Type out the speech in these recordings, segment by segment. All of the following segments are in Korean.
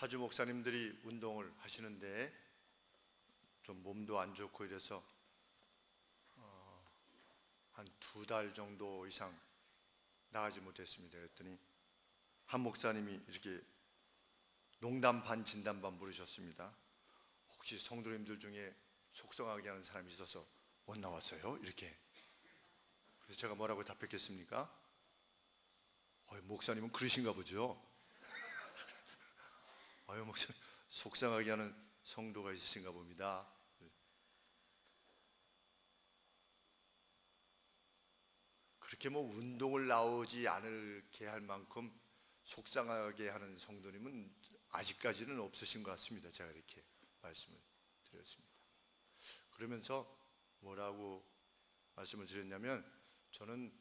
파주 목사님들이 운동을 하시는데 좀 몸도 안 좋고 이래서 한 2달 정도 이상 나가지 못했습니다. 그랬더니 한 목사님이 이렇게 농담 반 진담 반 물으셨습니다. 혹시 성도님들 중에 속상하게 하는 사람이 있어서 못 나왔어요? 이렇게. 그래서 제가 뭐라고 답했겠습니까? 목사님은 그러신가 보죠. 목사님 속상하게 하는 성도가 있으신가 봅니다. 그렇게 운동을 나오지 않게 할 만큼 속상하게 하는 성도님은 아직까지는 없으신 것 같습니다. 제가 이렇게 말씀을 드렸습니다. 그러면서 뭐라고 말씀을 드렸냐면, 저는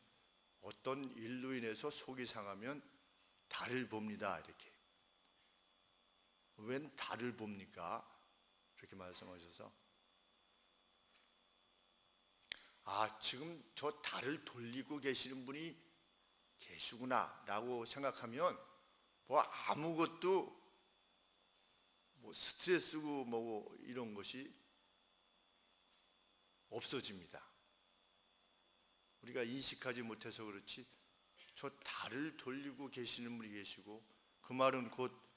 어떤 일로 인해서 속이 상하면 달을 봅니다. 이렇게. 웬 달을 봅니까? 이렇게 말씀하셔서, 지금 저 달을 돌리고 계시는 분이 계시구나 라고 생각하면 아무것도 스트레스고 이런 것이 없어집니다. 우리가 인식하지 못해서 그렇지 저 달을 돌리고 계시는 분이 계시고, 그 말은 곧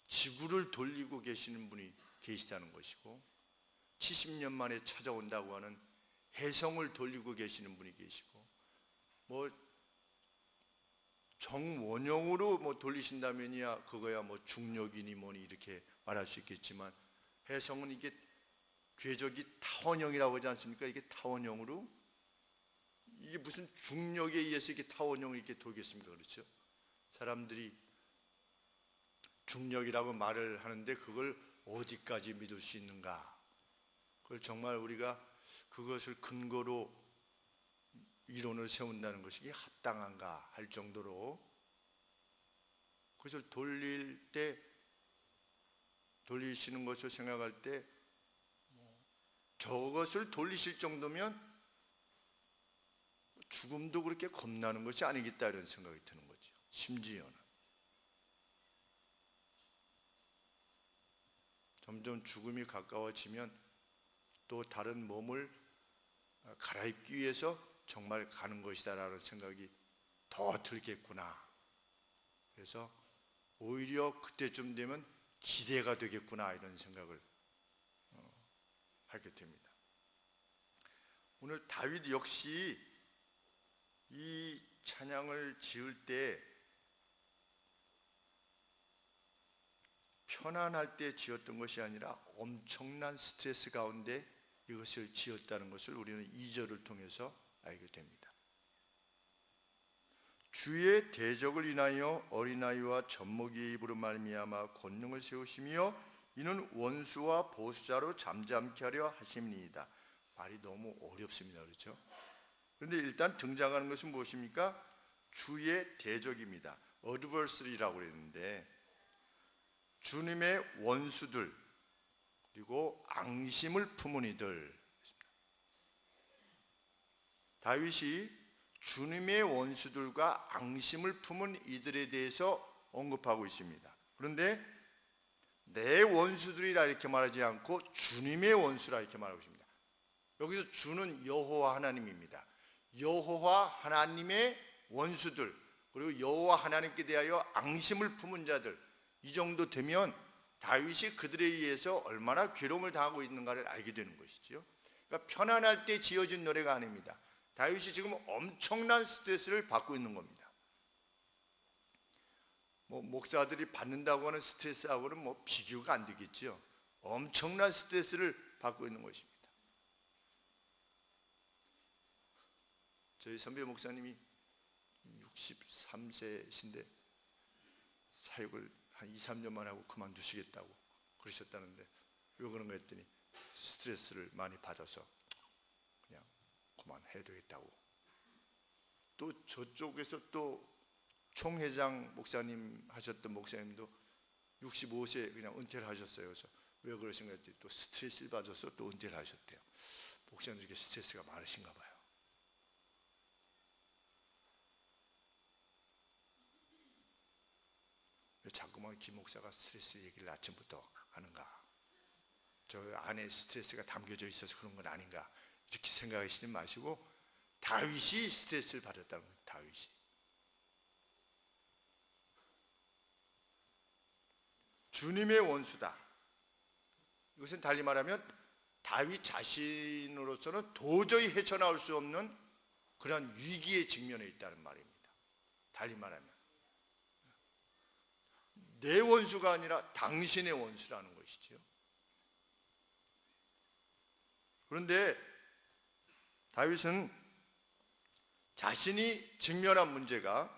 지구를 돌리고 계시는 분이 계시다는 것이고, 70년 만에 찾아온다고 하는 혜성을 돌리고 계시는 분이 계시고, 정원형으로 돌리신다면이야 그거야 중력이니 뭐니 이렇게 말할 수 있겠지만, 혜성은 이게 궤적이 타원형이라고 하지 않습니까? 이게 타원형으로, 이게 무슨 중력에 의해서 이게 타원형을 이렇게 돌겠습니까? 그렇죠? 사람들이 중력이라고 말을 하는데 그걸 어디까지 믿을 수 있는가? 그걸 정말 우리가 그것을 근거로 이론을 세운다는 것이 합당한가 할 정도로, 그것을 돌리시는 것을 생각할 때 저것을 돌리실 정도면 죽음도 그렇게 겁나는 것이 아니겠다 이런 생각이 드는 거죠. 심지어는 점점 죽음이 가까워지면 또 다른 몸을 갈아입기 위해서 정말 가는 것이다라는 생각이 더 들겠구나. 그래서 오히려 그때쯤 되면 기대가 되겠구나 이런 생각을 하게 됩니다. 오늘 다윗 역시 이 찬양을 지을 때 편안할 때 지었던 것이 아니라 엄청난 스트레스 가운데 이것을 지었다는 것을 우리는 2절을 통해서 알게 됩니다. 주의 대적을 인하여 어린아이와 젖먹이의 입으로 말미암아 권능을 세우시며 이는 원수와 보수자로 잠잠케 하려 하심이니이다. 말이 너무 어렵습니다. 그렇죠? 그런데 일단 등장하는 것은 무엇입니까? 주의 대적입니다. adversary라고 그랬는데, 주님의 원수들 그리고 앙심을 품은 이들. 다윗이 주님의 원수들과 앙심을 품은 이들에 대해서 언급하고 있습니다. 그런데 내 원수들이라 이렇게 말하지 않고 주님의 원수라 이렇게 말하고 있습니다. 여기서 주는 여호와 하나님입니다. 여호와 하나님의 원수들, 그리고 여호와 하나님께 대하여 앙심을 품은 자들, 이 정도 되면 다윗이 그들에 의해서 얼마나 괴로움을 당하고 있는가를 알게 되는 것이죠. 그러니까 편안할 때 지어진 노래가 아닙니다. 다윗이 지금 엄청난 스트레스를 받고 있는 겁니다. 목사들이 받는다고 하는 스트레스하고는 비교가 안 되겠죠. 엄청난 스트레스를 받고 있는 것입니다. 저희 선배 목사님이 63세신데 사역을 한 2, 3년만 하고 그만두시겠다고 그러셨다는데, 왜 그런가 했더니 스트레스를 많이 받아서 그냥 그만해야 되겠다고. 또 저쪽에서 또 총회장 목사님 하셨던 목사님도 65세 그냥 은퇴를 하셨어요. 그래서 왜 그러신가 했더니 또 스트레스를 받아서 또 은퇴를 하셨대요. 목사님들에게 스트레스가 많으신가 봐요. 자꾸만 김 목사가 스트레스 얘기를 아침부터 하는가? 저 안에 스트레스가 담겨져 있어서 그런 건 아닌가? 이렇게 생각하시지 마시고 다윗이 스트레스를 받았다는 거예요. 다윗이. 주님의 원수다. 이것은 달리 말하면 다윗 자신으로서는 도저히 헤쳐나올 수 없는 그런 위기에 직면해 있다는 말입니다. 달리 말하면 내 원수가 아니라 당신의 원수라는 것이죠. 그런데 다윗은 자신이 직면한 문제가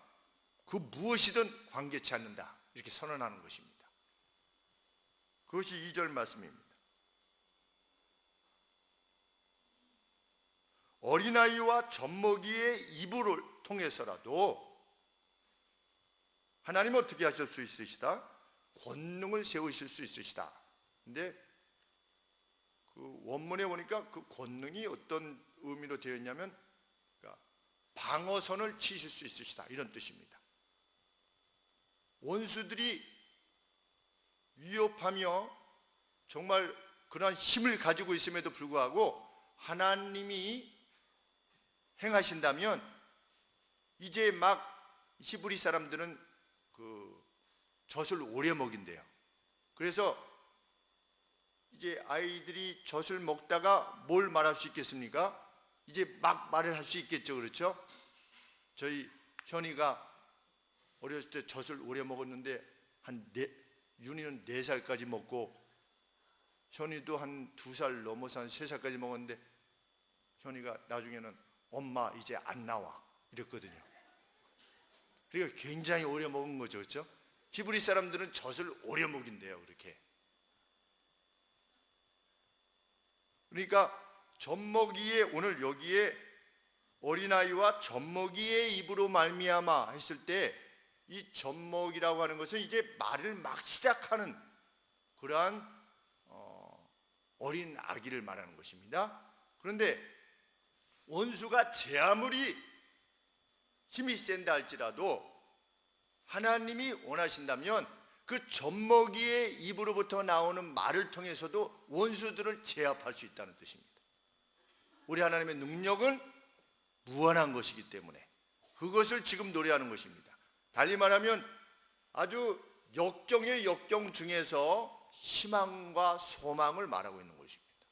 그 무엇이든 관계치 않는다 이렇게 선언하는 것입니다. 그것이 2절 말씀입니다. 어린아이와 젖먹이의 입을 통해서라도 하나님은 어떻게 하실 수 있으시다? 권능을 세우실 수 있으시다. 근데 그 원문에 보니까 그 권능이 어떤 의미로 되어 있냐면 그러니까 방어선을 치실 수 있으시다 이런 뜻입니다. 원수들이 위협하며 정말 그러한 힘을 가지고 있음에도 불구하고 하나님이 행하신다면 이제 막 히브리 사람들은 그 젖을 오래 먹인대요. 그래서 이제 아이들이 젖을 먹다가 뭘 말할 수 있겠습니까? 이제 막 말을 할 수 있겠죠. 그렇죠? 저희 현이가 어렸을 때 젖을 오래 먹었는데 윤희는 4살까지 먹고 현이도 한 2살 넘어서 한 3살까지 먹었는데 현이가 나중에는 엄마 이제 안 나와 이랬거든요. 그러니까 굉장히 오래 먹은 거죠. 그렇죠? 히브리 사람들은 젖을 오래 먹인대요. 그렇게. 그러니까 젖먹이의 오늘 여기에 어린아이와 젖먹이의 입으로 말미암아 했을 때 이 젖먹이라고 하는 것은 이제 말을 막 시작하는 그러한 어린 아기를 말하는 것입니다. 그런데 원수가 제 아무리 힘이 센다 할지라도 하나님이 원하신다면 그 젖먹이의 입으로부터 나오는 말을 통해서도 원수들을 제압할 수 있다는 뜻입니다. 우리 하나님의 능력은 무한한 것이기 때문에 그것을 지금 노래하는 것입니다. 달리 말하면 아주 역경의 역경 중에서 희망과 소망을 말하고 있는 것입니다.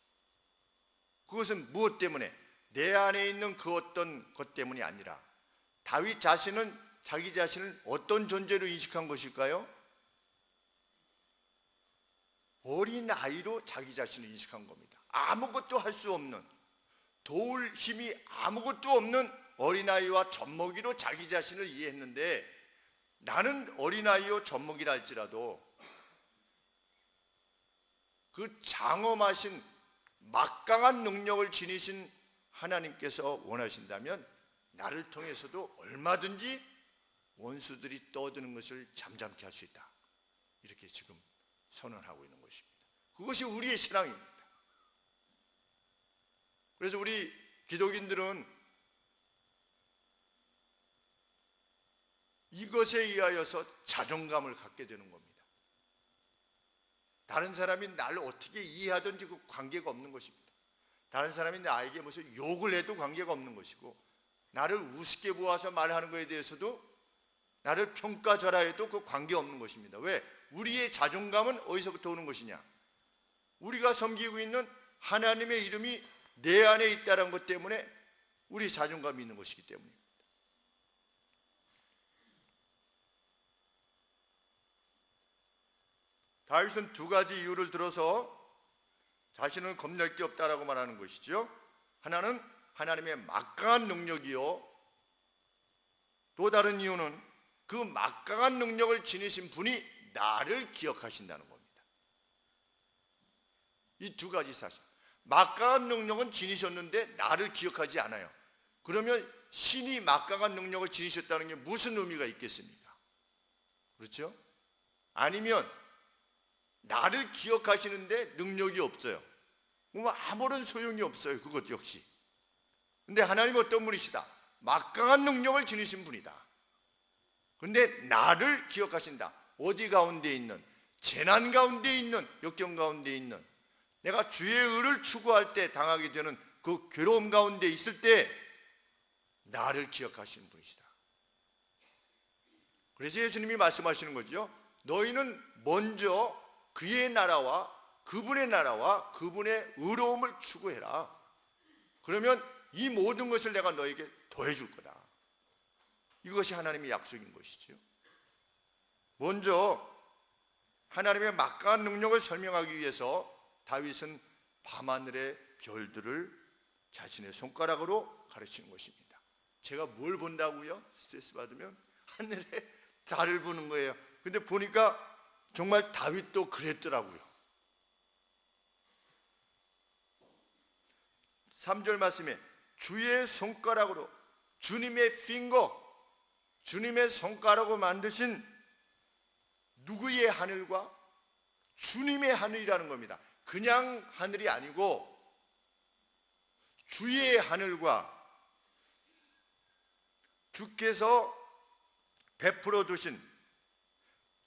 그것은 무엇 때문에? 내 안에 있는 그 어떤 것 때문이 아니라 다윗 자신은 자기 자신을 어떤 존재로 인식한 것일까요? 어린 아이로 자기 자신을 인식한 겁니다. 아무것도 할 수 없는, 도울 힘이 아무것도 없는 어린아이와 젖먹이로 자기 자신을 이해했는데 나는 어린아이요 젖먹이라 할지라도 그 장엄하신 막강한 능력을 지니신 하나님께서 원하신다면 나를 통해서도 얼마든지 원수들이 떠드는 것을 잠잠케 할 수 있다. 이렇게 지금 선언하고 있는 것입니다. 그것이 우리의 신앙입니다. 그래서 우리 기독인들은 이것에 의하여서 자존감을 갖게 되는 겁니다. 다른 사람이 나를 어떻게 이해하든지 그 관계가 없는 것입니다. 다른 사람이 나에게 무슨 욕을 해도 관계가 없는 것이고 나를 우습게 보아서 말하는 것에 대해서도 나를 평가절하해도 그 관계없는 것입니다. 왜? 우리의 자존감은 어디서부터 오는 것이냐? 우리가 섬기고 있는 하나님의 이름이 내 안에 있다는 것 때문에 우리 자존감이 있는 것이기 때문입니다. 다윗은 2가지 이유를 들어서 자신은 겁낼 게 없다라고 말하는 것이죠. 하나는 하나님의 막강한 능력이요, 또 다른 이유는 그 막강한 능력을 지니신 분이 나를 기억하신다는 겁니다. 이 2가지 사실. 막강한 능력은 지니셨는데 나를 기억하지 않아요. 그러면 신이 막강한 능력을 지니셨다는 게 무슨 의미가 있겠습니까? 그렇죠? 아니면 나를 기억하시는데 능력이 없어요. 그럼 아무런 소용이 없어요. 그것 역시. 근데 하나님은 어떤 분이시다? 막강한 능력을 지니신 분이다. 근데 나를 기억하신다. 어디 가운데 있는, 재난 가운데 있는, 역경 가운데 있는, 내가 주의 의를 추구할 때 당하게 되는 그 괴로움 가운데 있을 때 나를 기억하시는 분이시다. 그래서 예수님이 말씀하시는 거죠. 너희는 먼저 그의 나라와 그분의 의로움을 추구해라. 그러면 이 모든 것을 내가 너에게 더해줄 거다. 이것이 하나님의 약속인 것이죠. 먼저 하나님의 막강한 능력을 설명하기 위해서 다윗은 밤하늘의 별들을 자신의 손가락으로 가르치는 것입니다. 제가 뭘 본다고요? 스트레스 받으면 하늘에 달을 보는 거예요. 근데 보니까 정말 다윗도 그랬더라고요. 3절 말씀에 주의 손가락으로, 주님의 핑거, 주님의 손가락으로 만드신 누구의 하늘과 주님의 하늘이라는 겁니다. 그냥 하늘이 아니고 주의 하늘과 주께서 베풀어 두신,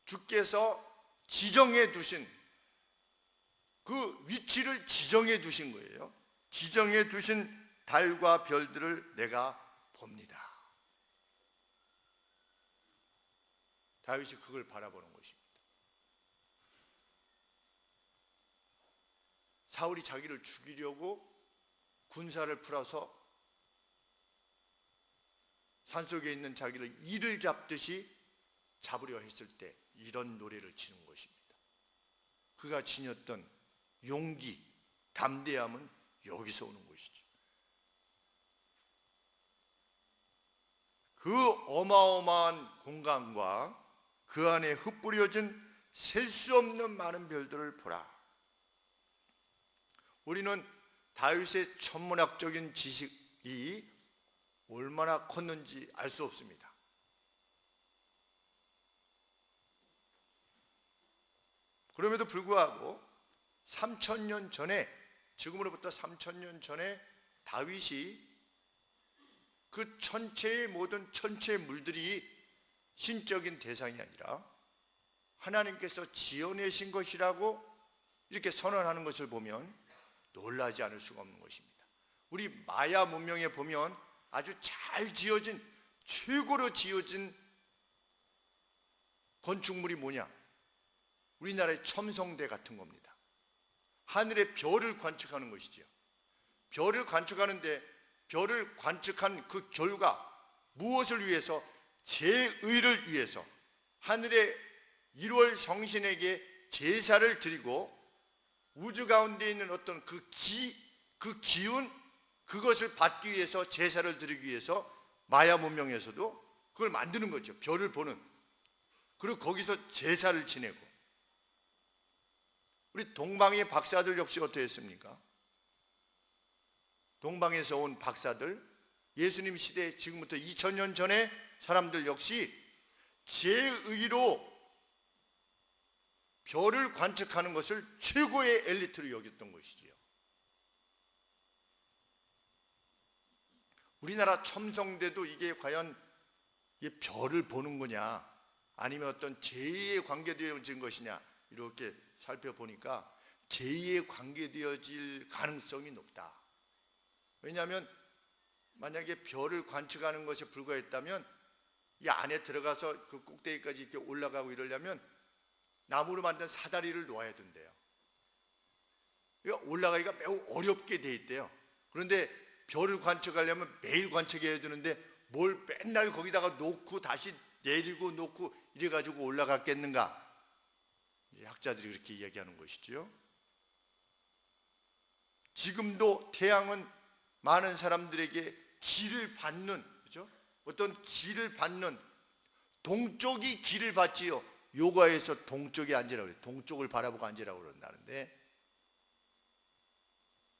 주께서 지정해 두신 그 위치를 지정해 두신 거예요. 지정해 두신 달과 별들을 내가 봅니다. 다윗이 그걸 바라보는 것입니다. 사울이 자기를 죽이려고 군사를 풀어서 산속에 있는 자기를 이를 잡듯이 잡으려 했을 때 이런 노래를 치는 것입니다. 그가 지녔던 용기, 담대함은 여기서 오는 것이죠. 그 어마어마한 공간과 그 안에 흩뿌려진 셀 수 없는 많은 별들을 보라. 우리는 다윗의 천문학적인 지식이 얼마나 컸는지 알 수 없습니다. 그럼에도 불구하고 3000년 전에, 지금으로부터 3000년 전에 다윗이 그 천체의 모든 천체의 물들이 신적인 대상이 아니라 하나님께서 지어내신 것이라고 이렇게 선언하는 것을 보면 놀라지 않을 수가 없는 것입니다. 우리 마야 문명에 보면 아주 잘 지어진, 최고로 지어진 건축물이 뭐냐? 우리나라의 첨성대 같은 겁니다. 하늘의 별을 관측하는 것이죠. 별을 관측하는데 별을 관측한 그 결과 무엇을 위해서? 제의를 위해서 하늘의 1월 성신에게 제사를 드리고 우주 가운데 있는 어떤 그 기운, 그것을 받기 위해서, 제사를 드리기 위해서 마야 문명에서도 그걸 만드는 거죠. 별을 보는. 그리고 거기서 제사를 지내고. 우리 동방의 박사들 역시 어떻게 했습니까? 동방에서 온 박사들, 예수님 시대 지금부터 2000년 전에 사람들 역시 제의로 별을 관측하는 것을 최고의 엘리트로 여겼던 것이지요. 우리나라 첨성대도 이게 과연 이 별을 보는 거냐, 아니면 어떤 제의에 관계되어진 것이냐, 이렇게 살펴보니까 제의에 관계되어질 가능성이 높다. 왜냐하면 만약에 별을 관측하는 것에 불과했다면 이 안에 들어가서 그 꼭대기까지 이렇게 올라가고 이러려면 나무로 만든 사다리를 놓아야 된대요. 그러니까 올라가기가 매우 어렵게 돼 있대요. 그런데 별을 관측하려면 매일 관측해야 되는데 뭘 맨날 거기다가 놓고 다시 내리고 놓고 이래가지고 올라갔겠는가? 학자들이 그렇게 이야기하는 것이지요. 지금도 태양은 많은 사람들에게 길을 받는, 그죠? 어떤 길을 받는, 동쪽이 길을 받지요. 요가에서 동쪽에 앉으라고 그래요. 동쪽을 바라보고 앉으라고 그런다는데,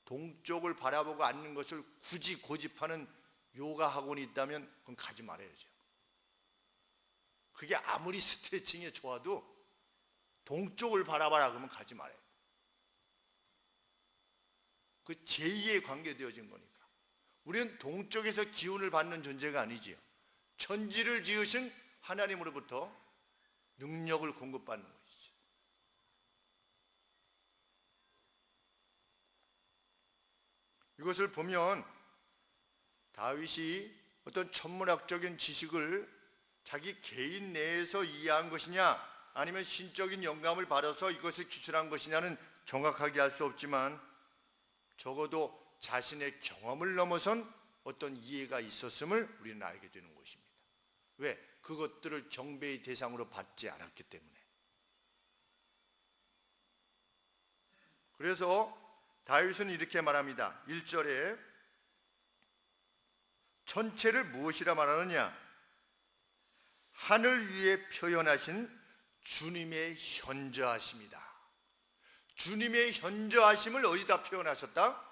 동쪽을 바라보고 앉는 것을 굳이 고집하는 요가 학원이 있다면 그건 가지 말아야죠. 그게 아무리 스트레칭에 좋아도 동쪽을 바라봐라 그러면 가지 말아요. 그 제2의 관계되어진 거니까. 우리는 동쪽에서 기운을 받는 존재가 아니지요. 천지를 지으신 하나님으로부터 능력을 공급받는 것이죠. 이것을 보면 다윗이 어떤 천문학적인 지식을 자기 개인 내에서 이해한 것이냐 아니면 신적인 영감을 받아서 이것을 기술한 것이냐는 정확하게 알 수 없지만 적어도 자신의 경험을 넘어선 어떤 이해가 있었음을 우리는 알게 되는 것입니다. 왜? 그것들을 경배의 대상으로 받지 않았기 때문에. 그래서 다윗은 이렇게 말합니다. 1절에 전체를 무엇이라 말하느냐? 하늘 위에 표현하신 주님의 현저하심이다. 주님의 현저하심을 어디다 표현하셨다?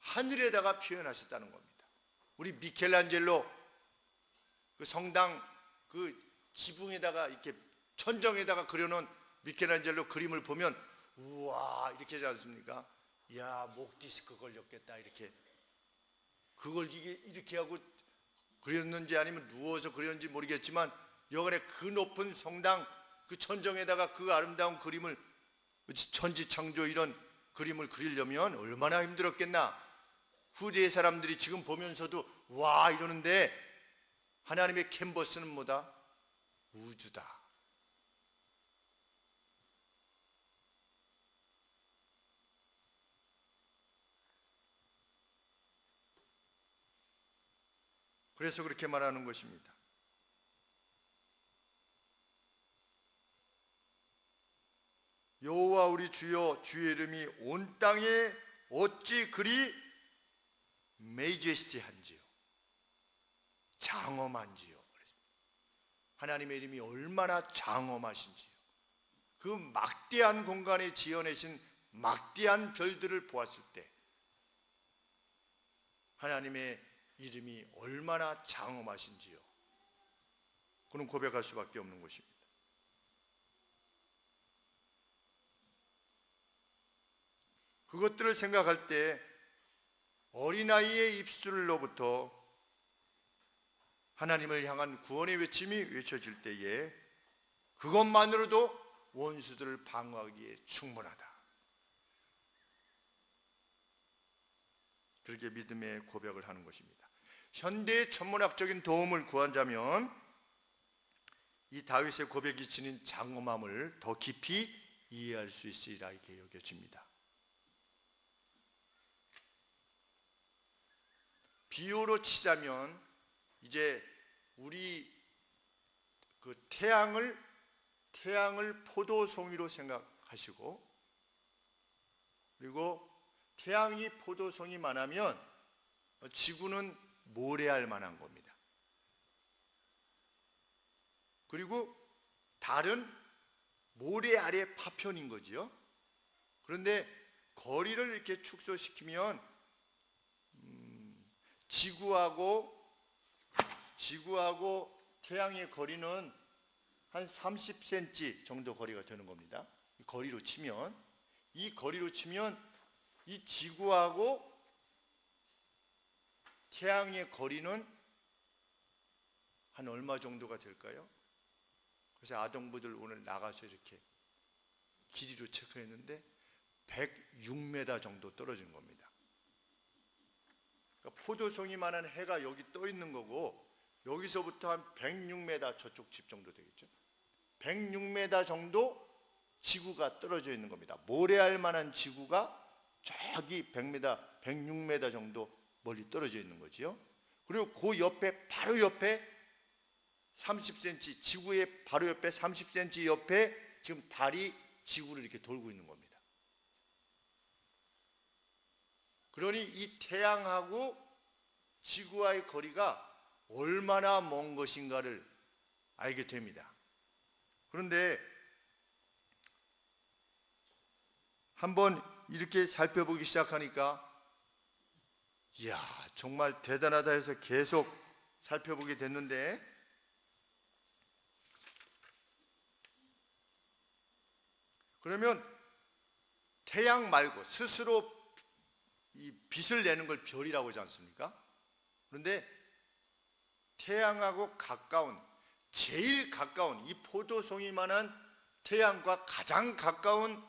하늘에다가 표현하셨다는 겁니다. 우리 미켈란젤로 그 성당 그 지붕에다가 이렇게 천정에다가 그려놓은 미켈란젤로 그림을 보면 우와 이렇게 하지 않습니까? 야, 목 디스크 걸렸겠다 이렇게. 그걸 이렇게 하고 그렸는지 아니면 누워서 그렸는지 모르겠지만 여간에 그 높은 성당 그 천정에다가 그 아름다운 그림을 천지창조 이런 그림을 그리려면 얼마나 힘들었겠나. 후대의 사람들이 지금 보면서도 와 이러는데 하나님의 캔버스는 뭐다? 우주다. 그래서 그렇게 말하는 것입니다. 여호와 우리 주여 주의 이름이 온 땅에 어찌 그리 메이제스티한지요, 장엄한지요. 하나님의 이름이 얼마나 장엄하신지요. 그 막대한 공간에 지어내신 막대한 별들을 보았을 때 하나님의 이름이 얼마나 장엄하신지요. 그는 고백할 수밖에 없는 것입니다. 그것들을 생각할 때 어린아이의 입술로부터 하나님을 향한 구원의 외침이 외쳐질 때에 그것만으로도 원수들을 방어하기에 충분하다. 그렇게 믿음의 고백을 하는 것입니다. 현대의 천문학적인 도움을 구하자면 이 다윗의 고백이 지닌 장엄함을 더 깊이 이해할 수 있으리라 이렇게 여겨집니다. 비유로 치자면 이제 우리 그 태양을 포도송이로 생각하시고, 그리고 태양이 포도송이만 하면 지구는 모래알 만한 겁니다. 그리고 달은 모래알의 파편인 거지요. 그런데 거리를 이렇게 축소시키면 지구하고 태양의 거리는 한 30cm 정도 거리가 되는 겁니다. 이 거리로 치면 이 지구하고 태양의 거리는 한 얼마 정도가 될까요? 그래서 아동부들 오늘 나가서 이렇게 길이로 체크했는데 106m 정도 떨어진 겁니다. 그러니까 포도송이만한 해가 여기 떠 있는 거고, 여기서부터 한 106m 저쪽 집 정도 되겠죠. 106m 정도 지구가 떨어져 있는 겁니다. 모래알만한 지구가 저기 106m 정도 멀리 떨어져 있는 거지요. 그리고 그 옆에 바로 옆에 30cm, 지구의 바로 옆에 30cm 옆에 지금 달이 지구를 이렇게 돌고 있는 겁니다. 그러니 이 태양하고 지구와의 거리가 얼마나 먼 것인가를 알게 됩니다. 그런데 한번 이렇게 살펴보기 시작하니까 이야 정말 대단하다 해서 계속 살펴보게 됐는데, 그러면 태양 말고 스스로 이 빛을 내는 걸 별이라고 하지 않습니까? 그런데 태양하고 가까운 제일 가까운 이 포도송이만한 태양과 가장 가까운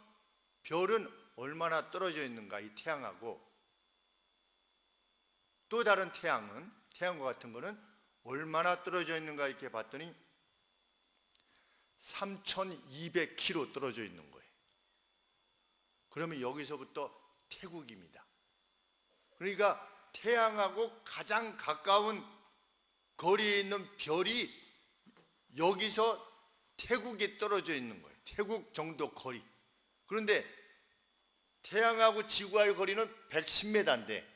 별은 얼마나 떨어져 있는가, 이 태양하고. 또 다른 태양은, 태양과 같은 거는 얼마나 떨어져 있는가 이렇게 봤더니 3200km 떨어져 있는 거예요. 그러면 여기서부터 태국입니다. 그러니까 태양하고 가장 가까운 거리에 있는 별이 여기서 태국에 떨어져 있는 거예요. 태국 정도 거리. 그런데 태양하고 지구와의 거리는 110m인데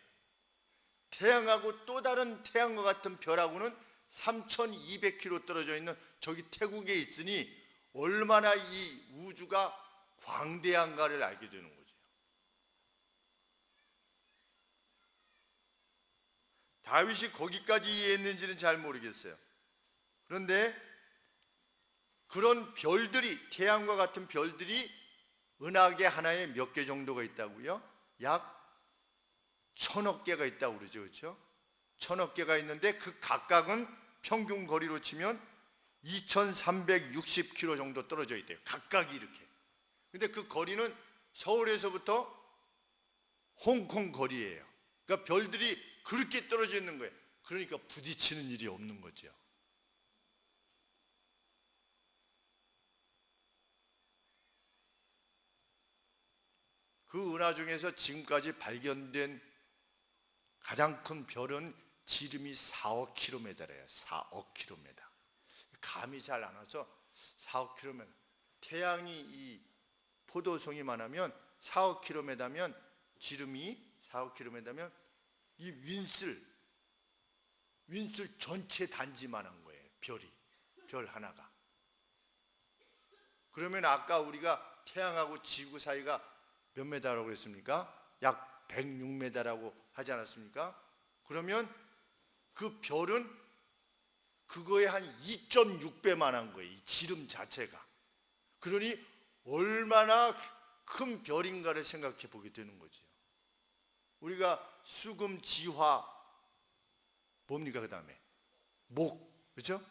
태양하고 또 다른 태양과 같은 별하고는 3200km 떨어져 있는 저기 태국에 있으니 얼마나 이 우주가 광대한가를 알게 되는 거죠. 다윗이 거기까지 이해했는지는 잘 모르겠어요. 그런데 그런 별들이, 태양과 같은 별들이 은하계 하나에 몇 개 정도가 있다고요? 약 1000억 개가 있다고 그러죠. 그렇죠? 1000억 개가 있는데 그 각각은 평균 거리로 치면 2360km 정도 떨어져 있대요. 각각이 이렇게. 근데 그 거리는 서울에서부터 홍콩 거리예요. 그러니까 별들이 그렇게 떨어져 있는 거예요. 그러니까 부딪히는 일이 없는 거죠. 그 은하 중에서 지금까지 발견된 가장 큰 별은 지름이 4억 킬로미터래요. 4억 킬로미터. 감이 잘 안 와서 4억 킬로미터. 태양이 이 포도송이만 하면 4억 킬로미터면, 지름이 4억 킬로미터면 이 윈슬 전체 단지만 한 거예요. 별 하나가. 그러면 아까 우리가 태양하고 지구 사이가 몇 메다라고 했습니까? 약 106m라고 하지 않았습니까? 그러면 그 별은 그거의 한 2.6배만 한 거예요. 이 지름 자체가. 그러니 얼마나 큰 별인가를 생각해 보게 되는 거죠. 우리가 수금, 지화, 뭡니까 그 다음에? 목, 그렇죠?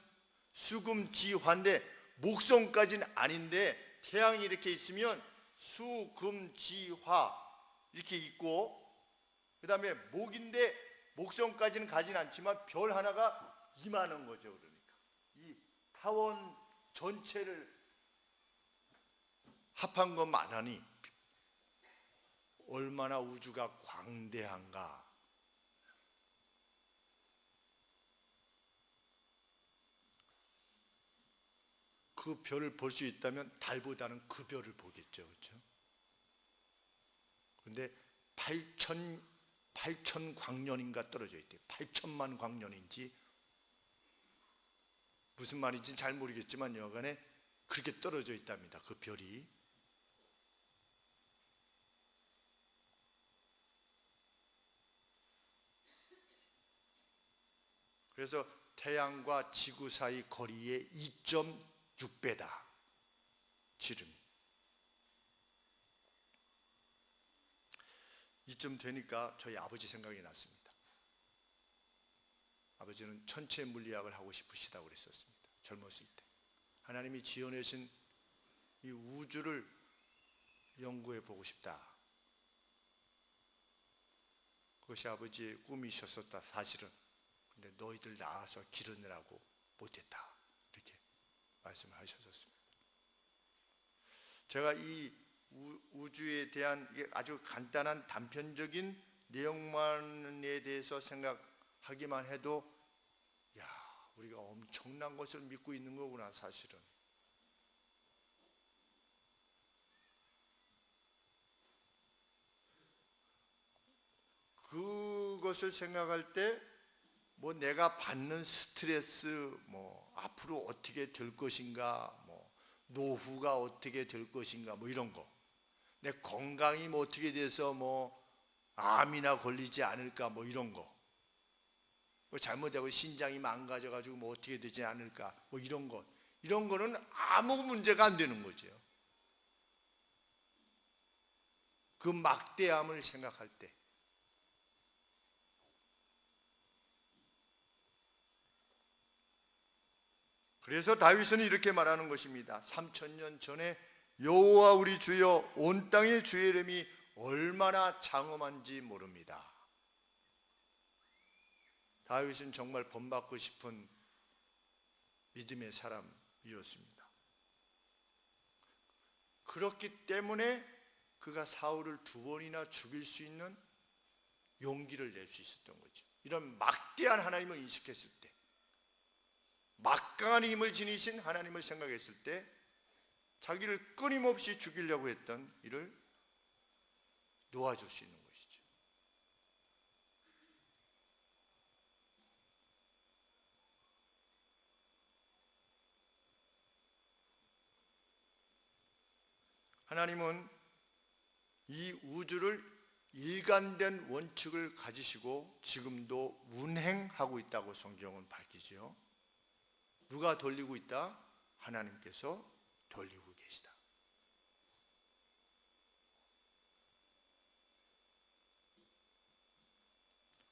수금, 지화인데 목성까지는 아닌데 태양이 이렇게 있으면 수, 금, 지, 화 이렇게 있고, 그 다음에 목인데 목성까지는 가진 않지만 별 하나가 이만한 거죠. 그러니까 이 타원 전체를 합한 것만 하니 얼마나 우주가 광대한가. 그 별을 볼 수 있다면 달보다는 그 별을 보겠죠. 그렇죠? 그런데 8천 광년인가 떨어져 있대요. 8천만 광년인지 무슨 말인지 잘 모르겠지만 여간에 그렇게 떨어져 있답니다. 그 별이. 그래서 태양과 지구 사이 거리의 2.6배다. 지름이. 이쯤 되니까 저희 아버지 생각이 났습니다. 아버지는 천체 물리학을 하고 싶으시다고 그랬었습니다. 젊었을 때. 하나님이 지어내신 이 우주를 연구해 보고 싶다. 그것이 아버지의 꿈이셨었다, 사실은. 근데 너희들 낳아서 기르느라고 못했다. 이렇게 말씀을 하셨었습니다. 제가 이 우주에 대한 아주 간단한 단편적인 내용만에 대해서 생각하기만 해도 야, 우리가 엄청난 것을 믿고 있는 거구나, 사실은. 그것을 생각할 때 뭐 내가 받는 스트레스, 뭐 앞으로 어떻게 될 것인가, 뭐 노후가 어떻게 될 것인가, 뭐 이런 거. 내 건강이 뭐 어떻게 돼서 뭐 암이나 걸리지 않을까, 뭐 이런 거. 뭐 잘못되고 신장이 망가져가지고 뭐 어떻게 되지 않을까, 뭐 이런 것. 이런 거는 아무 문제가 안 되는 거죠. 그 막대함을 생각할 때. 그래서 다윗은 이렇게 말하는 것입니다. 3000년 전에 여호와 우리 주여 온 땅의 주의 이름이 얼마나 장엄한지 모릅니다. 다윗은 정말 본받고 싶은 믿음의 사람이었습니다. 그렇기 때문에 그가 사울을 2번이나 죽일 수 있는 용기를 낼 수 있었던 거죠. 이런 막대한 하나님을 인식했을 때, 막강한 힘을 지니신 하나님을 생각했을 때 자기를 끊임없이 죽이려고 했던 이를 놓아줄 수 있는 것이죠. 하나님은 이 우주를 일관된 원칙을 가지시고 지금도 운행하고 있다고 성경은 밝히죠. 누가 돌리고 있다? 하나님께서 돌리고 계시다.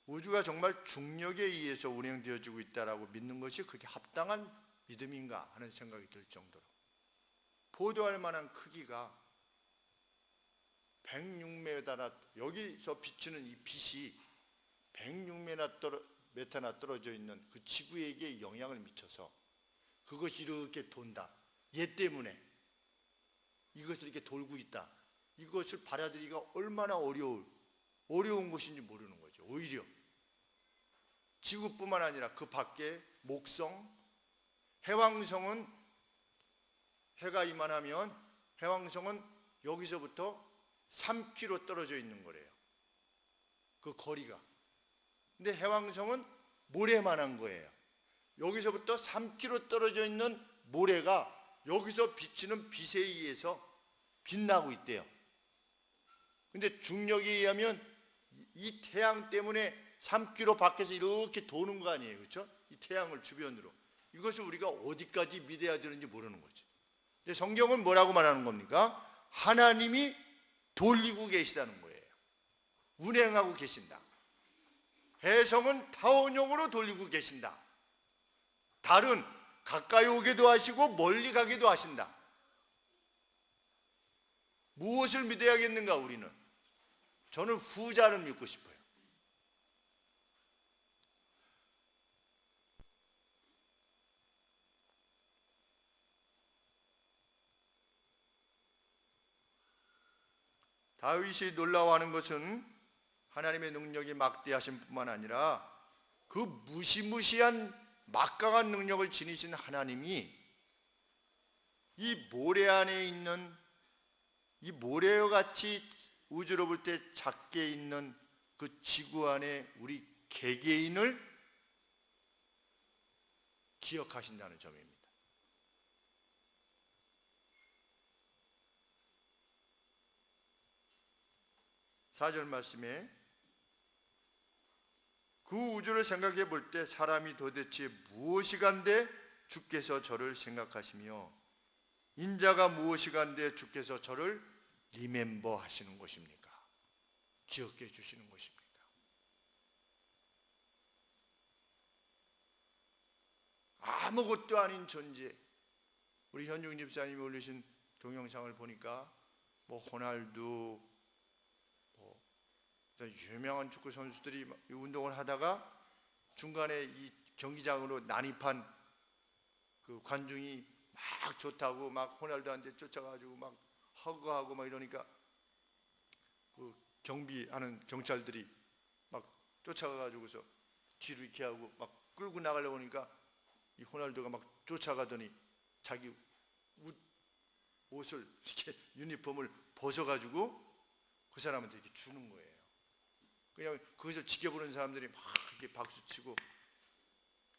우주가 정말 중력에 의해서 운행되어지고 있다라고 믿는 것이 그게 합당한 믿음인가 하는 생각이 들 정도로 보도할 만한 크기가 106m나 여기서 비추는 이 빛이 106m나 떨어져 있는 그 지구에게 영향을 미쳐서 그것이 이렇게 돈다. 얘 때문에 이것을 이렇게 돌고 있다. 이것을 받아들이기가 얼마나 어려운 것인지 모르는 거죠. 오히려 지구뿐만 아니라 그 밖에 목성, 해왕성은 해가 이만하면 해왕성은 여기서부터 3km 떨어져 있는 거래요. 그 거리가. 근데 해왕성은 모래만한 거예요. 여기서부터 3km 떨어져 있는 모래가 여기서 비치는 빛에 의해서 빛나고 있대요. 근데 중력에 의하면 이 태양 때문에 3km 밖에서 이렇게 도는 거 아니에요. 그렇죠? 이 태양을 주변으로. 이것을 우리가 어디까지 믿어야 되는지 모르는 거죠. 근데 성경은 뭐라고 말하는 겁니까? 하나님이 돌리고 계시다는 거예요. 운행하고 계신다. 해성은 타원형으로 돌리고 계신다. 달은 가까이 오기도 하시고 멀리 가기도 하신다. 무엇을 믿어야겠는가 우리는? 저는 후자를 믿고 싶어요. 다윗이 놀라워하는 것은 하나님의 능력이 막대하신 뿐만 아니라 그 무시무시한 막강한 능력을 지니신 하나님이 이 모래 안에 있는 이 모래와 같이 우주로 볼 때 작게 있는 그 지구 안에 우리 개개인을 기억하신다는 점입니다. 4절 말씀에 그 우주를 생각해 볼 때 사람이 도대체 무엇이간데 주께서 저를 생각하시며 인자가 무엇이간데 주께서 저를 리멤버 하시는 것입니까? 기억해 주시는 것입니까? 아무것도 아닌 존재. 우리 현중 집사님이 올리신 동영상을 보니까 뭐 호날두 유명한 축구 선수들이 운동을 하다가 중간에 이 경기장으로 난입한 그 관중이 막 좋다고 막 호날두한테 쫓아가지고 막 허그하고 막 이러니까 그 경비하는 경찰들이 막 쫓아가가지고서 뒤로 이렇게 하고 막 끌고 나가려고 하니까 이 호날두가 막 쫓아가더니 자기 옷을 이렇게 유니폼을 벗어가지고 그 사람한테 이렇게 주는 거예요. 그냥 거기서 지켜보는 사람들이 막 이렇게 박수치고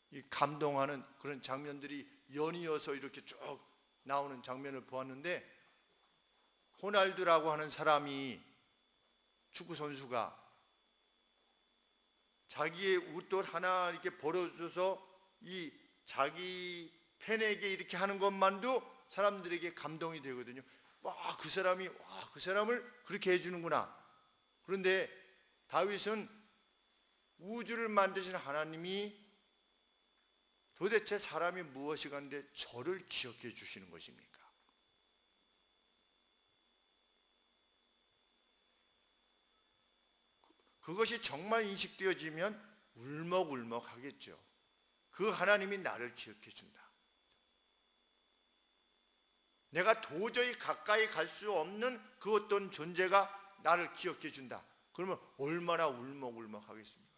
이 감동하는 그런 장면들이 연이어서 이렇게 쭉 나오는 장면을 보았는데 호날두라고 하는 사람이 축구 선수가 자기의 웃돌 하나 이렇게 벌어줘서 이 자기 팬에게 이렇게 하는 것만도 사람들에게 감동이 되거든요. 와, 그 사람이 그 사람을 그렇게 해주는구나. 그런데 다윗은 우주를 만드신 하나님이 도대체 사람이 무엇이 간데 저를 기억해 주시는 것입니까? 그것이 정말 인식되어지면 울먹울먹 하겠죠. 그 하나님이 나를 기억해 준다. 내가 도저히 가까이 갈 수 없는 그 어떤 존재가 나를 기억해 준다. 그러면 얼마나 울먹울먹 하겠습니까?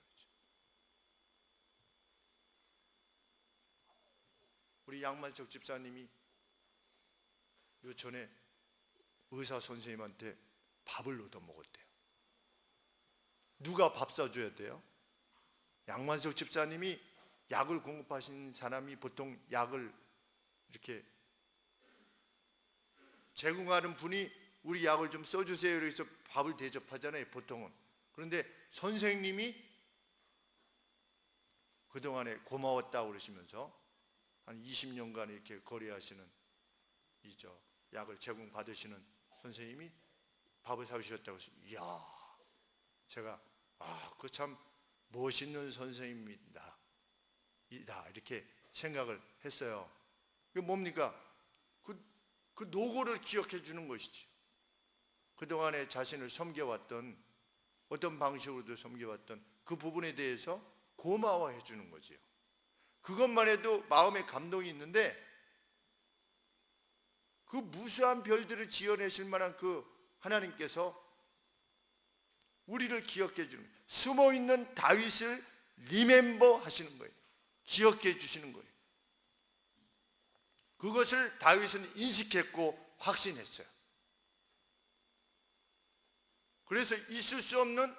우리 양만석 집사님이 요 전에 의사 선생님한테 밥을 얻어먹었대요. 누가 밥 사줘야 돼요? 양만석 집사님이 약을 공급하신 사람이 보통 약을 이렇게 제공하는 분이 우리 약을 좀 써주세요 그래서 밥을 대접하잖아요, 보통은. 그런데 선생님이 그동안에 고마웠다고 그러시면서 한 20년간 이렇게 거래하시는 약을 제공받으시는 선생님이 밥을 사주셨다고 해서 이야, 제가 그 참 멋있는 선생님이다 이렇게 생각을 했어요. 그게 뭡니까? 그 노고를 기억해 주는 것이지. 그동안에 자신을 섬겨왔던 어떤 방식으로도 섬겨왔던 그 부분에 대해서 고마워해 주는 거지요. 그것만 해도 마음에 감동이 있는데 그 무수한 별들을 지어내실 만한 그 하나님께서 우리를 기억해 주는, 숨어있는 다윗을 리멤버 하시는 거예요. 기억해 주시는 거예요. 그것을 다윗은 인식했고 확신했어요. 그래서 있을 수 없는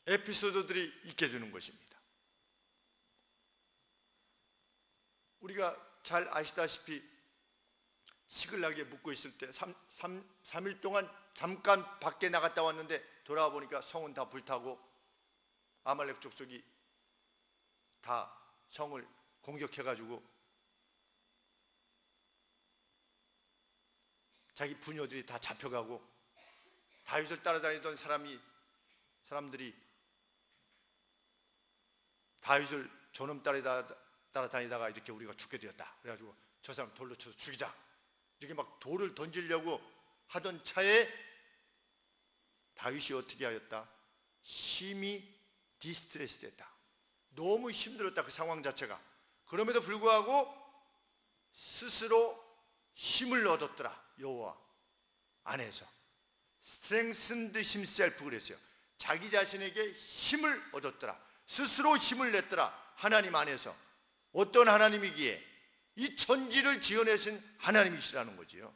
에피소드들이 있게 되는 것입니다. 우리가 잘 아시다시피 시글락에 묵고 있을 때 3일 동안 잠깐 밖에 나갔다 왔는데 돌아와 보니까 성은 다 불타고 아말렉 족속이 다 성을 공격해가지고 자기 부녀들이 다 잡혀가고 다윗을 따라다니던 사람들이 다윗을 저놈 따라다니다가 이렇게 우리가 죽게 되었다. 그래가지고 저 사람 돌로 쳐서 죽이자. 이렇게 막 돌을 던지려고 하던 차에 다윗이 어떻게 하였다? 심히 디스트레스 됐다. 너무 힘들었다, 그 상황 자체가. 그럼에도 불구하고 스스로 힘을 얻었더라. 여호와 안에서 strengthened himself 그랬어요. 자기 자신에게 힘을 얻었더라. 스스로 힘을 냈더라. 하나님 안에서. 어떤 하나님이기에? 이 천지를 지어내신 하나님이시라는 거지요.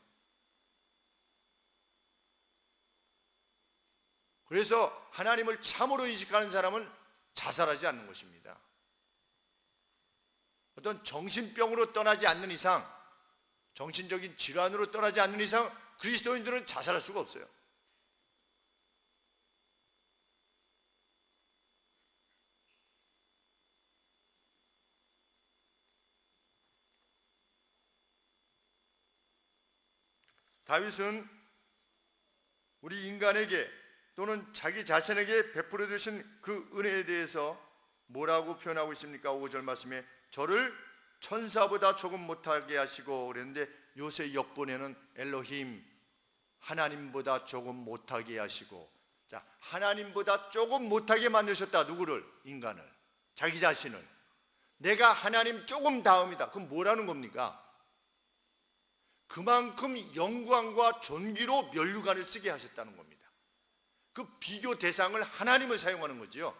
그래서 하나님을 참으로 인식하는 사람은 자살하지 않는 것입니다. 어떤 정신병으로 떠나지 않는 이상, 정신적인 질환으로 떠나지 않는 이상 그리스도인들은 자살할 수가 없어요. 다윗은 우리 인간에게 또는 자기 자신에게 베풀어 주신 그 은혜에 대해서 뭐라고 표현하고 있습니까? 5절 말씀에 저를 천사보다 조금 못하게 하시고 그랬는데 요새 역본에는 엘로힘 하나님보다 조금 못하게 하시고, 자, 하나님보다 조금 못하게 만드셨다. 누구를? 인간을, 자기 자신을. 내가 하나님 조금 다음이다. 그럼 뭐라는 겁니까? 그만큼 영광과 존귀로 면류관을 쓰게 하셨다는 겁니다. 그 비교 대상을 하나님을 사용하는 거지요.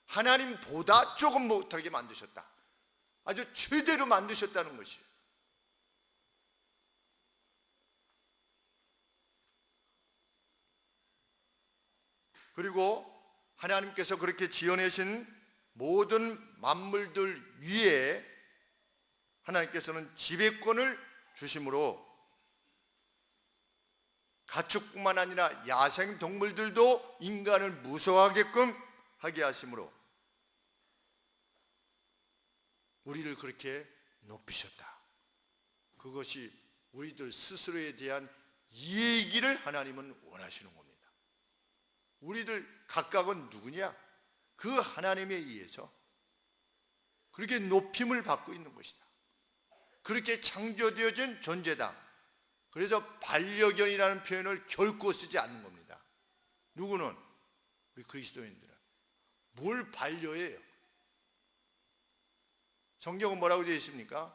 하나님보다 조금 못하게 만드셨다. 아주 최대로 만드셨다는 것이에요. 그리고 하나님께서 그렇게 지어내신 모든 만물들 위에 하나님께서는 지배권을 주심으로 가축뿐만 아니라 야생 동물들도 인간을 무서워하게끔 하게 하심으로 우리를 그렇게 높이셨다. 그것이 우리들 스스로에 대한 이해이기를 하나님은 원하시는 겁니다. 우리들 각각은 누구냐? 그 하나님에 의해서 그렇게 높임을 받고 있는 것이다. 그렇게 창조되어진 존재다. 그래서 반려견이라는 표현을 결코 쓰지 않는 겁니다. 누구는? 우리 그리스도인들은. 뭘 반려해요? 성경은 뭐라고 되어 있습니까?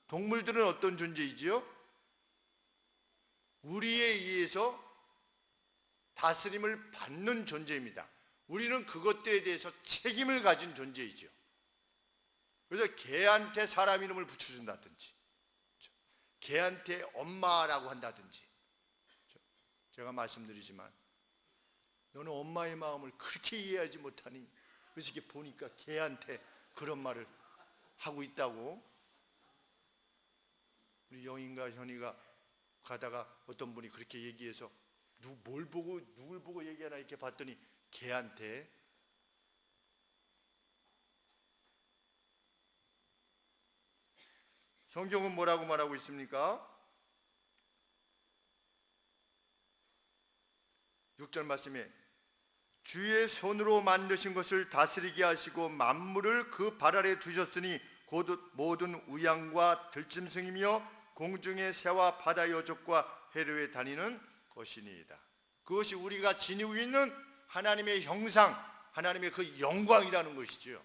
동물들은 어떤 존재이지요? 우리에 의해서 다스림을 받는 존재입니다. 우리는 그것들에 대해서 책임을 가진 존재이죠. 그래서 개한테 사람 이름을 붙여준다든지, 개한테 엄마라고 한다든지, 제가 말씀드리지만 너는 엄마의 마음을 그렇게 이해하지 못하니, 그래서 이렇게 보니까 개한테 그런 말을 하고 있다고. 우리 영인가 현이가 가다가 어떤 분이 그렇게 얘기해서 누굴 보고 얘기하나 이렇게 봤더니 개한테. 성경은 뭐라고 말하고 있습니까? 6절 말씀에 주의 손으로 만드신 것을 다스리게 하시고 만물을 그 발 아래 두셨으니 곧 모든 우양과 들짐승이며 공중의 새와 바다 여족과 해류에 다니는 것이니이다. 그것이 우리가 지니고 있는 하나님의 형상, 하나님의 그 영광이라는 것이지요.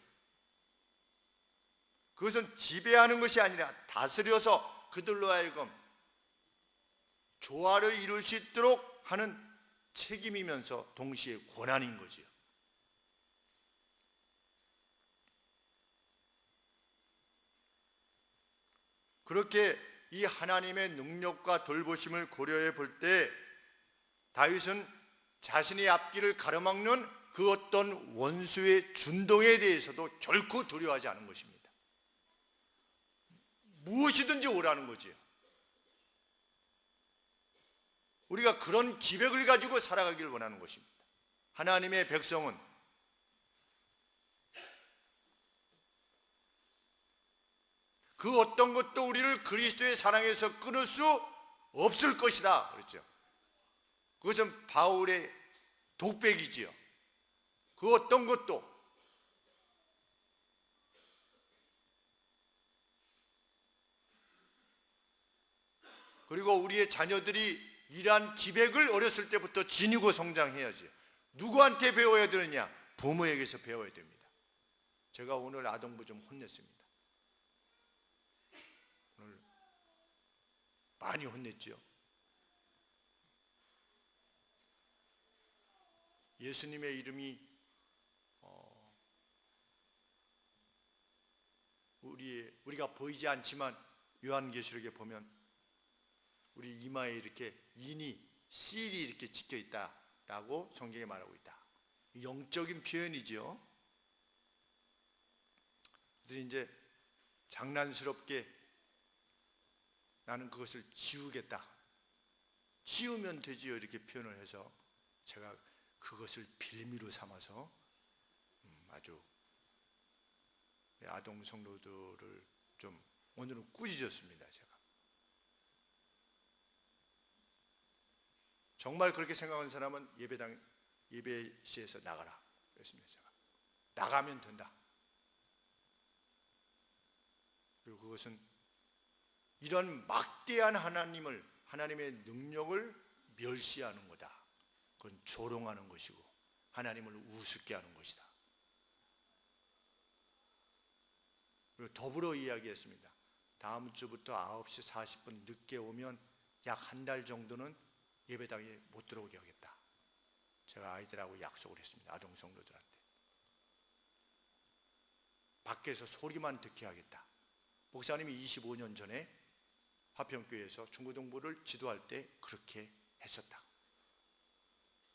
그것은 지배하는 것이 아니라 다스려서 그들로 하여금 조화를 이룰 수 있도록 하는 책임이면서 동시에 권한인 거지요. 그렇게 이 하나님의 능력과 돌보심을 고려해 볼 때 다윗은 자신의 앞길을 가로막는 그 어떤 원수의 준동에 대해서도 결코 두려워하지 않은 것입니다. 무엇이든지 오라는 거지요. 우리가 그런 기백을 가지고 살아가기를 원하는 것입니다. 하나님의 백성은 그 어떤 것도 우리를 그리스도의 사랑에서 끊을 수 없을 것이다 그랬죠. 그것은 바울의 독백이지요. 그 어떤 것도. 그리고 우리의 자녀들이 이러한 기백을 어렸을 때부터 지니고 성장해야지. 누구한테 배워야 되느냐? 부모에게서 배워야 됩니다. 제가 오늘 아동부 좀 혼냈습니다. 오늘 많이 혼냈죠. 예수님의 이름이 우리가 보이지 않지만 요한계시록에 보면 우리 이마에 이렇게 인이 실이 이렇게 찍혀 있다라고 성경에 말하고 있다. 영적인 표현이죠. 그들이 이제 장난스럽게 나는 그것을 지우겠다. 지우면 되지요. 이렇게 표현을 해서 제가 그것을 빌미로 삼아서 아주 아동 성도들을 좀 오늘은 꾸짖었습니다. 제가 정말 그렇게 생각하는 사람은 예배시에서 나가라 그랬습니다. 제가 나가면 된다. 그리고 그것은 이런 막대한 하나님의 능력을 멸시하는 거다. 그건 조롱하는 것이고 하나님을 우습게 하는 것이다. 그리고 더불어 이야기했습니다. 다음 주부터 9시 40분 늦게 오면 약 한 달 정도는 예배당에 못 들어오게 하겠다. 제가 아이들하고 약속을 했습니다. 아동 성도들한테. 밖에서 소리만 듣게 하겠다. 목사님이 25년 전에 화평교회에서 중고등부를 지도할 때 그렇게 했었다.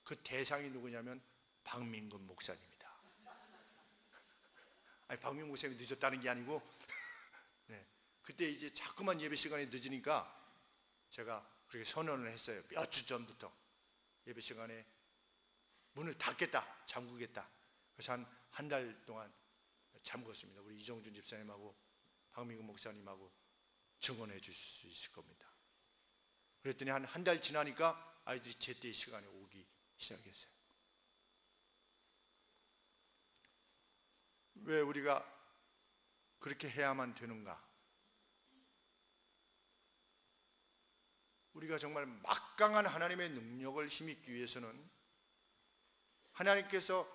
그 대상이 누구냐면 박민근 목사님이다. 아니, 박민근 목사님이 늦었다는 게 아니고 네, 그때 이제 자꾸만 예배 시간이 늦으니까 제가 그렇게 선언을 했어요. 몇 주 전부터 예배 시간에 문을 닫겠다, 잠그겠다. 그래서 한 달 동안 잠궜습니다. 우리 이정준 집사님하고 박민근 목사님하고 증언해 주실 수 있을 겁니다. 그랬더니 한 달 지나니까 아이들이 제때의 시간에 오기 시작했어요. 왜 우리가 그렇게 해야만 되는가? 우리가 정말 막강한 하나님의 능력을 힘입기 위해서는 하나님께서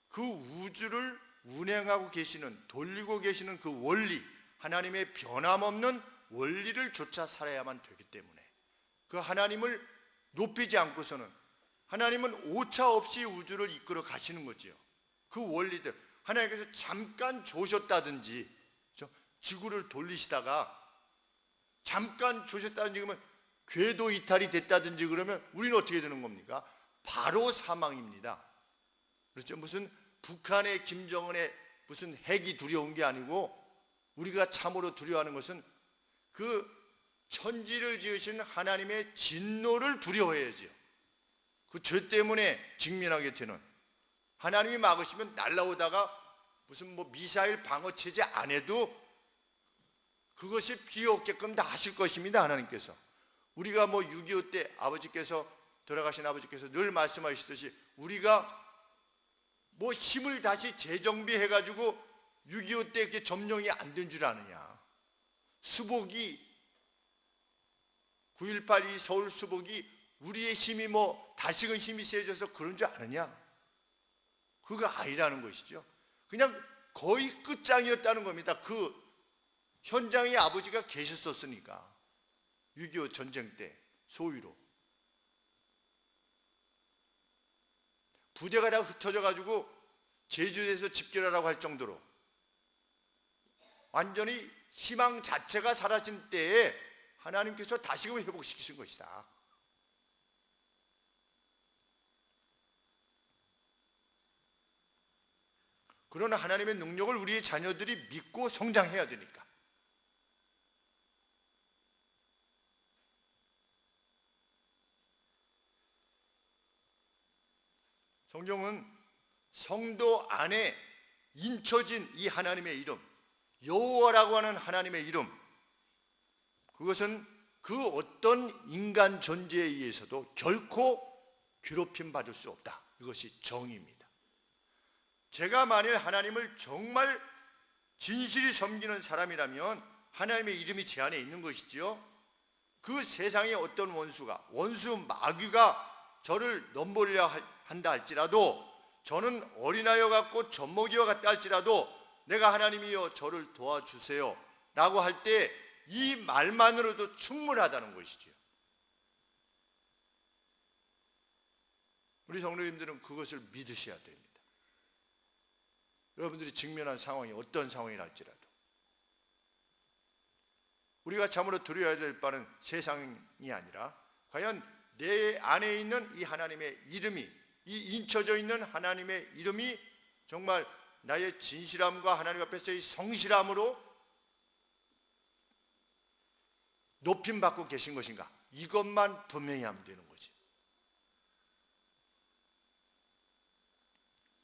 그 우주를 운행하고 계시는, 돌리고 계시는 그 원리, 하나님의 변함없는 원리를 쫓아 살아야만 되기 때문에, 그 하나님을 높이지 않고서는, 하나님은 오차 없이 우주를 이끌어 가시는 거지요. 그 원리들, 하나님께서 잠깐 조셨다든지, 지구를 돌리시다가 잠깐 조셨다든지, 그러면 궤도 이탈이 됐다든지 그러면 우리는 어떻게 되는 겁니까? 바로 사망입니다. 그렇죠? 무슨 북한의 김정은의 무슨 핵이 두려운 게 아니고, 우리가 참으로 두려워하는 것은 그 천지를 지으신 하나님의 진노를 두려워해야죠. 그 죄 때문에 직면하게 되는, 하나님이 막으시면 날라오다가 무슨 뭐 미사일 방어 체제 안 해도 그것이 피해 없게끔 다 하실 것입니다. 하나님께서. 우리가 뭐 6.25 때 아버지께서, 돌아가신 아버지께서 늘 말씀하시듯이 우리가 뭐 힘을 다시 재정비해 가지고 6.25 때 그게 점령이 안 된 줄 아느냐. 수복이 9.18 이 서울 수복이 우리의 힘이 뭐 다시금 힘이 세져서 그런 줄 아느냐. 그거 아니라는 것이죠. 그냥 거의 끝장이었다는 겁니다. 그 현장에 아버지가 계셨었으니까. 6.25 전쟁 때 소위로 부대가 다 흩어져 가지고 제주에서 집결하라고 할 정도로 완전히 희망 자체가 사라진 때에 하나님께서 다시금 회복시키신 것이다. 그러나 하나님의 능력을 우리의 자녀들이 믿고 성장해야 되니까. 성경은 성도 안에 인쳐진 이 하나님의 이름, 여호와라고 하는 하나님의 이름, 그것은 그 어떤 인간 존재에 의해서도 결코 괴롭힘 받을 수 없다. 이것이 정의입니다. 제가 만일 하나님을 정말 진실히 섬기는 사람이라면 하나님의 이름이 제 안에 있는 것이지요. 그 세상에 어떤 원수가, 원수 마귀가 저를 넘보려 한다 할지라도, 저는 어린아이와 같고 젖먹이와 같다 할지라도 내가 하나님이여 저를 도와주세요 라고 할 때 이 말만으로도 충분하다는 것이지요. 우리 성도님들은 그것을 믿으셔야 됩니다. 여러분들이 직면한 상황이 어떤 상황이라 할지라도 우리가 참으로 두려워야 될 바는 세상이 아니라 과연 내 안에 있는 이 하나님의 이름이, 이 인쳐져 있는 하나님의 이름이 정말 나의 진실함과 하나님 앞에서의 성실함으로 높임받고 계신 것인가, 이것만 분명히 하면 되는 거지.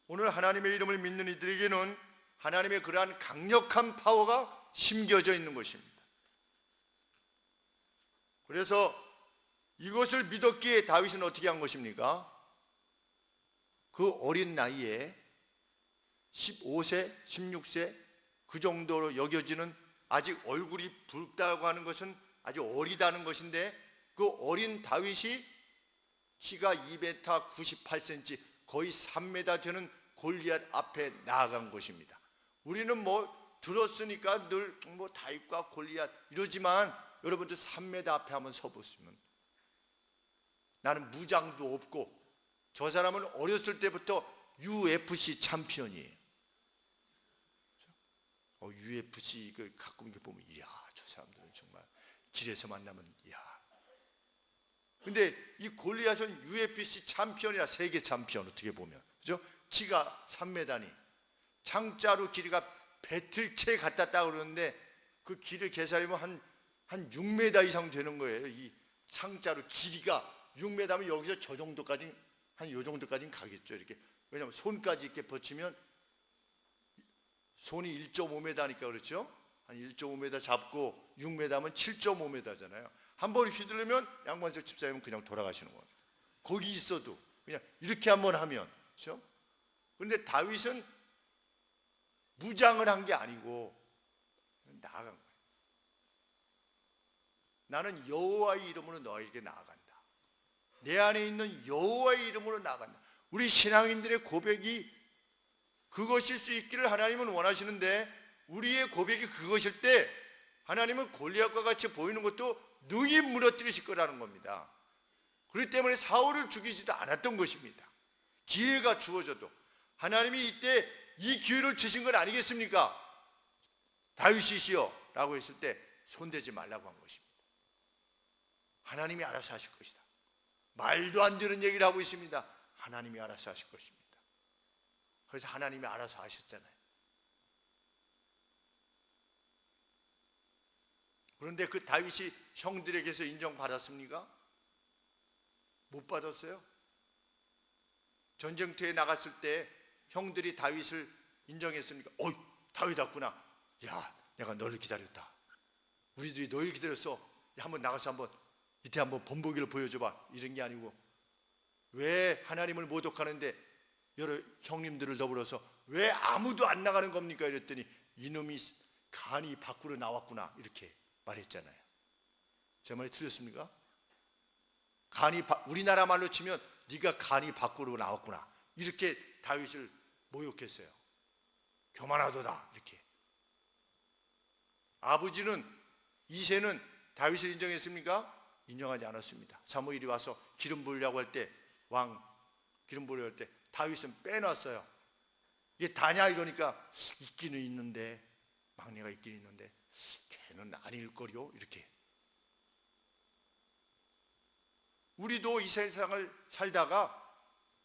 오늘 하나님의 이름을 믿는 이들에게는 하나님의 그러한 강력한 파워가 심겨져 있는 것입니다. 그래서 이것을 믿었기에 다윗은 어떻게 한 것입니까? 그 어린 나이에 15세, 16세 그 정도로 여겨지는, 아직 얼굴이 붉다고 하는 것은 아주 어리다는 것인데, 그 어린 다윗이 키가 2m 98cm, 거의 3m 되는 골리앗 앞에 나아간 것입니다. 우리는 뭐 들었으니까 늘 뭐 다윗과 골리앗 이러지만, 여러분들 3m 앞에 한번 서보시면, 나는 무장도 없고, 저 사람은 어렸을 때부터 UFC 챔피언이에요. UFC 그 가끔 이렇게 보면, 이야, 저 사람들은 정말 길에서 만나면, 이야. 근데 이 골리앗은 UFC 챔피언이라, 세계 챔피언, 어떻게 보면, 그죠? 키가 3m니 창자로 길이가 배틀채 같았다 그러는데, 그 길을 계산하면 한 6m 이상 되는 거예요. 이 창자로 길이가 6m면 여기서 저 정도까지, 한 요 정도까지는 가겠죠. 이렇게. 왜냐하면 손까지 이렇게 붙이면 손이 1.5m니까 그렇죠. 한 1.5m 잡고 6m면 7.5m잖아요. 한 번 휘두르면 양관석 집사님은 그냥 돌아가시는 거예요. 거기 있어도 그냥 이렇게 한번 하면, 그렇죠? 그런데 다윗은 무장을 한 게 아니고 나아간 거예요. 나는 여호와의 이름으로 너에게 나아간다. 내 안에 있는 여호와의 이름으로 나아간다. 우리 신앙인들의 고백이 그것일 수 있기를 하나님은 원하시는데, 우리의 고백이 그것일 때 하나님은 골리앗과 같이 보이는 것도 능히 무너뜨리실 거라는 겁니다. 그렇기 때문에 사울을 죽이지도 않았던 것입니다. 기회가 주어져도 하나님이 이때 이 기회를 주신 건 아니겠습니까? 다윗이시여 라고 했을 때 손대지 말라고 한 것입니다. 하나님이 알아서 하실 것이다. 말도 안 되는 얘기를 하고 있습니다. 하나님이 알아서 하실 것입니다. 그래서 하나님이 알아서 하셨잖아요. 그런데 그 다윗이 형들에게서 인정받았습니까? 못 받았어요. 전쟁터에 나갔을 때 형들이 다윗을 인정했습니까? 어이, 다윗 왔구나. 야, 내가 너를 기다렸다. 우리들이 너를 기다렸어. 야, 한번 나가서 이때 한번 본보기를 보여줘봐. 이런 게 아니고, 왜 하나님을 모독하는데 여러 형님들을 더불어서 왜 아무도 안 나가는 겁니까? 이랬더니 이놈이 간이 밖으로 나왔구나, 이렇게 말했잖아요. 제 말이 틀렸습니까? 우리나라 말로 치면 네가 간이 밖으로 나왔구나, 이렇게 다윗을 모욕했어요. 교만하도다, 이렇게. 아버지는, 이새는 다윗을 인정했습니까? 인정하지 않았습니다. 사무엘이 와서 기름 부으려고 할 때, 왕 기름 부으려고 할 때 다윗은 빼놨어요. 이게 다냐 이러니까 있기는 있는데, 막내가 있긴 있는데 걔는 아닐 거요, 이렇게. 우리도 이 세상을 살다가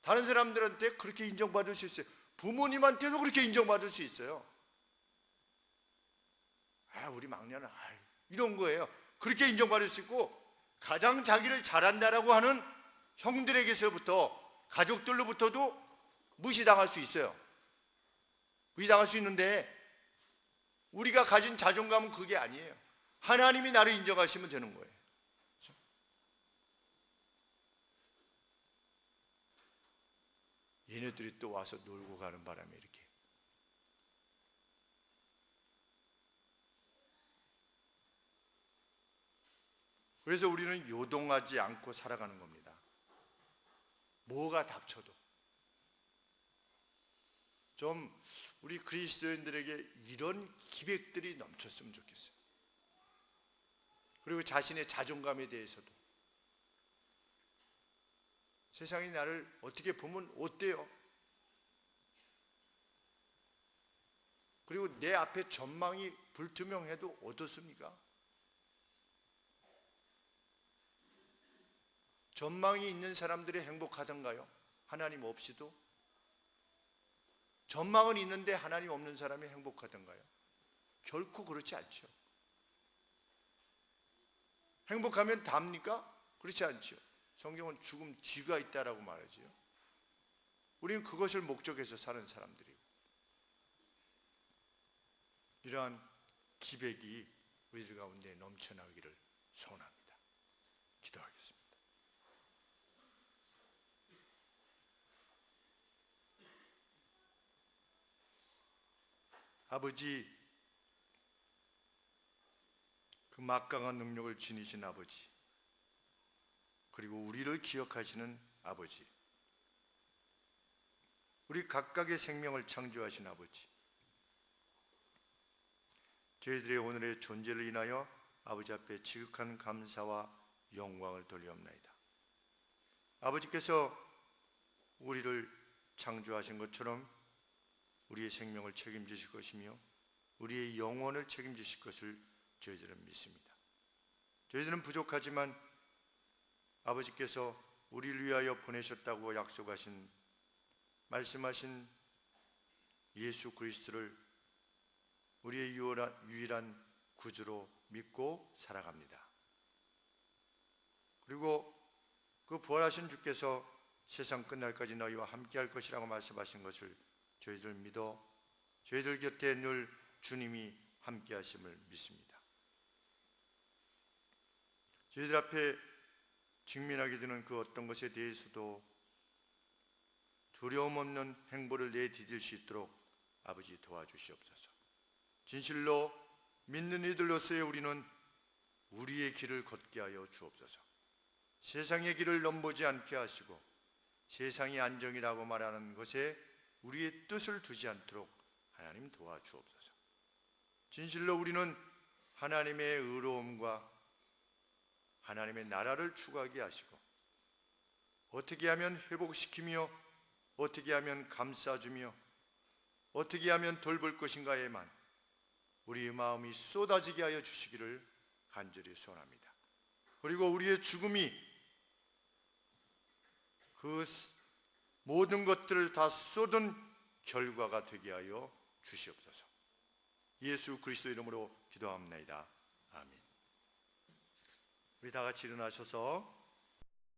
다른 사람들한테 그렇게 인정받을 수 있어요. 부모님한테도 그렇게 인정받을 수 있어요. 우리 막내는 이런 거예요. 그렇게 인정받을 수 있고, 가장 자기를 잘한다라고 하는 형들에게서부터, 가족들로부터도 무시당할 수 있어요. 무시당할 수 있는데, 우리가 가진 자존감은 그게 아니에요. 하나님이 나를 인정하시면 되는 거예요. 얘네들이 또 와서 놀고 가는 바람에 이렇게. 그래서 우리는 요동하지 않고 살아가는 겁니다. 뭐가 닥쳐도. 좀 우리 그리스도인들에게 이런 기백들이 넘쳤으면 좋겠어요. 그리고 자신의 자존감에 대해서도. 세상이 나를 어떻게 보면 어때요? 그리고 내 앞에 전망이 불투명해도 어떻습니까? 전망이 있는 사람들이 행복하던가요? 하나님 없이도? 전망은 있는데 하나님 없는 사람이 행복하던가요? 결코 그렇지 않죠. 행복하면 답니까? 그렇지 않죠. 성경은 죽음 뒤가 있다라고 말하지요. 우리는 그것을 목적해서 사는 사람들이고, 이러한 기백이 우리들 가운데 넘쳐나기를 소원합니다. 기도하겠습니다. 아버지, 그 막강한 능력을 지니신 아버지, 그리고 우리를 기억하시는 아버지, 우리 각각의 생명을 창조하신 아버지, 저희들의 오늘의 존재를 인하여 아버지 앞에 지극한 감사와 영광을 돌리옵나이다. 아버지께서 우리를 창조하신 것처럼 우리의 생명을 책임지실 것이며 우리의 영혼을 책임지실 것을 저희들은 믿습니다. 저희들은 부족하지만 아버지께서 우리를 위하여 보내셨다고 약속하신, 말씀하신 예수 그리스도를 우리의 유일한 구주로 믿고 살아갑니다. 그리고 그 부활하신 주께서 세상 끝날까지 너희와 함께 할 것이라고 말씀하신 것을 저희들 믿어 저희들 곁에 늘 주님이 함께 하심을 믿습니다. 저희들 앞에 직면하게 되는 그 어떤 것에 대해서도 두려움 없는 행보를 내디딜 수 있도록 아버지 도와주시옵소서. 진실로 믿는 이들로서의 우리는 우리의 길을 걷게 하여 주옵소서. 세상의 길을 넘보지 않게 하시고 세상이 안정이라고 말하는 것에 우리의 뜻을 두지 않도록 하나님 도와주옵소서. 진실로 우리는 하나님의 의로움과 하나님의 나라를 추구하게 하시고 어떻게 하면 회복시키며 어떻게 하면 감싸주며 어떻게 하면 돌볼 것인가에만 우리의 마음이 쏟아지게 하여 주시기를 간절히 소원합니다. 그리고 우리의 죽음이 그 모든 것들을 다 쏟은 결과가 되게 하여 주시옵소서. 예수 그리스도 이름으로 기도합니다. 아멘. 우리 다 같이 일어나셔서